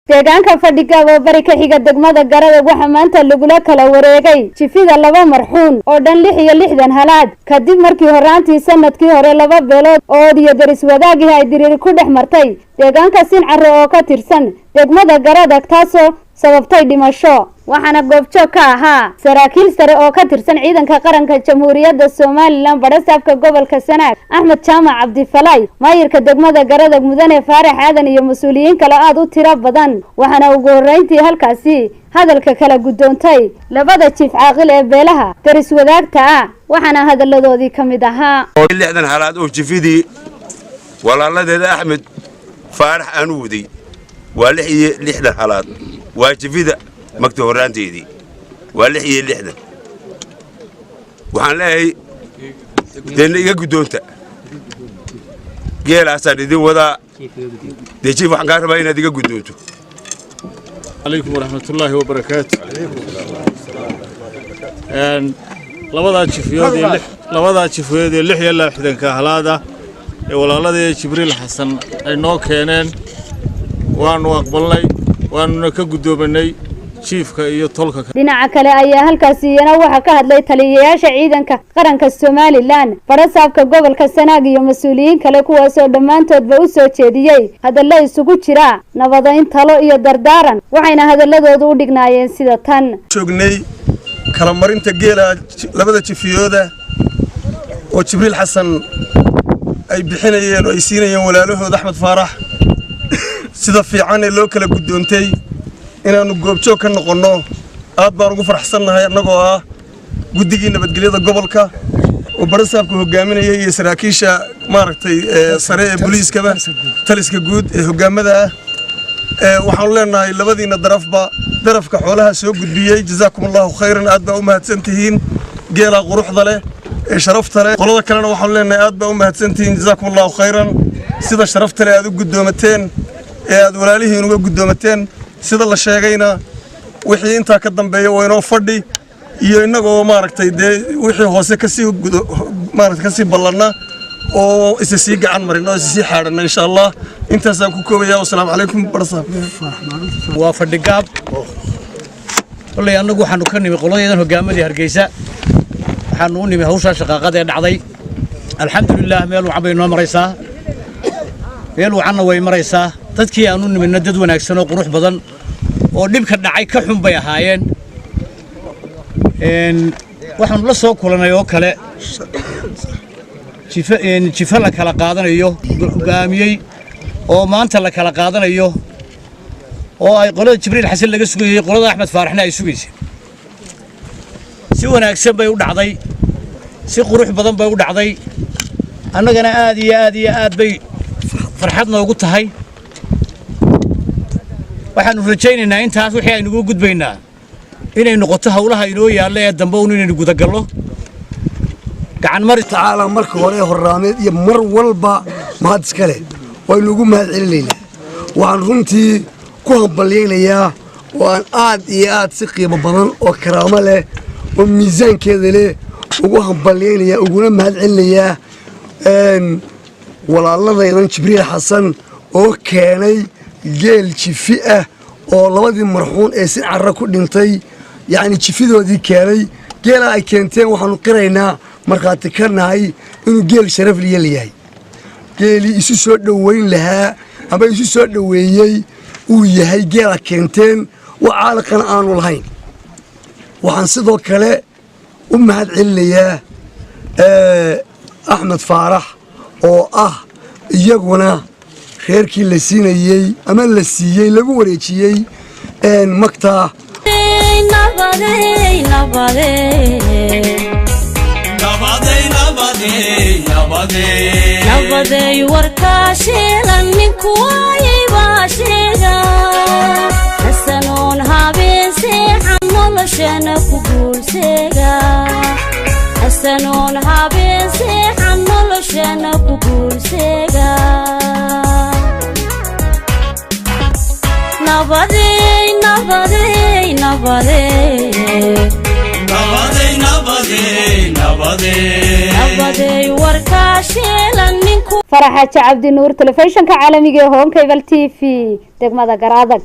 deegaanka fadhiga oo bari ka xiga degmada Garadeg waxa maanta lagula kala wareegay jifida laba marxuun oo dhan 66 halaad kadib markii horaantii sanadkii hore laba beelood oo iyo daris wadaagii ay diriir ku dhex martay deegaanka Sincaro oo ka tirsan degmada Garadeg taasoo sababtay dhimasho waxaana goobjoog ka ahaa saraakiil sare oo ka tirsan ciidanka qaranka Jamhuuriyadda Soomaaliland barasaabka gobolka Sanaag Axmed Jaamac Cabdi Falay maayirka degmada Garadeg mudane Faarax Aadan iyo mas'uuliyiin kale aad u tiro badan waxaana ugu horeyntii halkaasi hadalka kala gudoontay labada jiif caaqil ee beelaha daris wadaagta ah waxaana hadaladoodii kamid ahaa 60 halaad oo jifidii walaaladeeda Axmed Faarax Anuudi waa 60 halaad waa jifida magta horaanteedii waa 66 waxaan leeyahay iga gudoonta geelaasaan idin wadaa dejiif waxaan ka rabaa inaad iga gudoonto عليكم ورحمة الله وبركاته. لبدا جفيود اللي حيا الله حدن كهلاده ولا جبريل حسن إنه كانن وأنا أقبلني وأنا كجدوبني شيفك يطلقك. dhinaca kale ayaa halkaasina waxa ka hadlay taliyayaasha ciidanka qaranka Soomaaliland barasaabka gobolka Sanaag iyo mas'uuliyiin kale kuwaas oo dhamaantoodba u soo jeediyay hadallo isugu jira nabadayn talo iyo dardaaran waxayna hadaladoodu u dhignaayeen sida tan joognay kala marinta geela labada jifiyooda oo Jibriil Xasan ay bixinayeen oo ay siinayeen walaalahooda Axmed Faarax sida fiican ee loo kala gudoontay inaanu goobjoog ka noqono aad baan ugu faraxsanahay anagoo ah guddiga nabadgelyada gobolka oo barasaabka hogaaminayay iyo saraakiisha maaragtay sare ee booliiska taliska guud ee hogaamada waxaan leenahay labadiina darafka xoolaha soo gudbiyay jazaakumullahu khayran aad baa u mahadsantihiin geela quruxda leh ee sharafta leh qolada kalena waxaan leenahay aad baa u mahadsantihiin jazaakumullahu khayran sida sharafta leh aad u gudoomateen ee aad walaalihiin uga gudoomateen sida la sheegayna wixii inta ka dambeeyo waa inoo fadhi iyo inagoo maaragtay wixii hoose ka sii ballanna oo isa sii gacan marin oo isa sii xaadhana insha Allah intaas aan ku koobayaa wassalaamu calaykum barasaab waa fadhi gaab wallaahi anagu waxaanu ka nimi qoladeedan hogaamadii Hargeysa waxaanu u nimi hawsha shaqaaqada ee dhacday alxamdulillah meel wacan bay noo maraysaa meel wacanna way maraysaa dadkii aanu nimina dad wanaagsan oo qurux badan oo dhibka dhacay ka xun bay ahaayeen waxaan la soo kulanay oo kale jifa la kala qaadanayo hogaamiyay oo maanta la kala qaadanayo oo ay qolada Jibriil Xasan laga sugayay qolada Axmed Faaraxna ay sugaysay si wanaagsan bay u dhacday si qurux badan bay u dhacday annagana aad iyo aad bay farxad noogu tahay waxaanu rajaynaynaa intaas wixii aynu ugu gudbaynaa inay noqoto hawlaha inoo yaalla ee dambe inaynu guda gallo gacan mar tacaala marka hore horraameed iyo mar walba mahad iska leh waynu ugu mahad celinaynaa waxaan runtii ku hambalyaynayaa oo aan aad iyo aad si qiimo badan oo karaamo leh oo miisaankeeda leh ugu hambalyaynayaa uguna mahad celinayaa walaaladaydan Jibriil Xasan oo keenay geel jifi ah oo labadii marxuun ee Sincaro ku dhintay yaani jifidoodii keenay geela ay keenteen waxaanu qiraynaa markaati ka nahay inuu geel sharaf leeyahay geeli isu soo dhaweyn lahaa ama isu soo dhaweeyay uu yahay geela keenteen wacaalqan aanu lahayn waxaan sidoo kale u mahad celinayaa Axmed Faarax oo ah iyaguna reerkii la siinayay ama la siiyay lagu wareejiyay magta nabadey warkaasheelan ninku waayay baasheega hasanoon habeen seexan noloshana ku guulseega hasanoon habeen seexan noloshana ku guulseega Faraxa Cabdi Nuur telefishinka caalamiga ee Home Cable TV degmada Garadeg.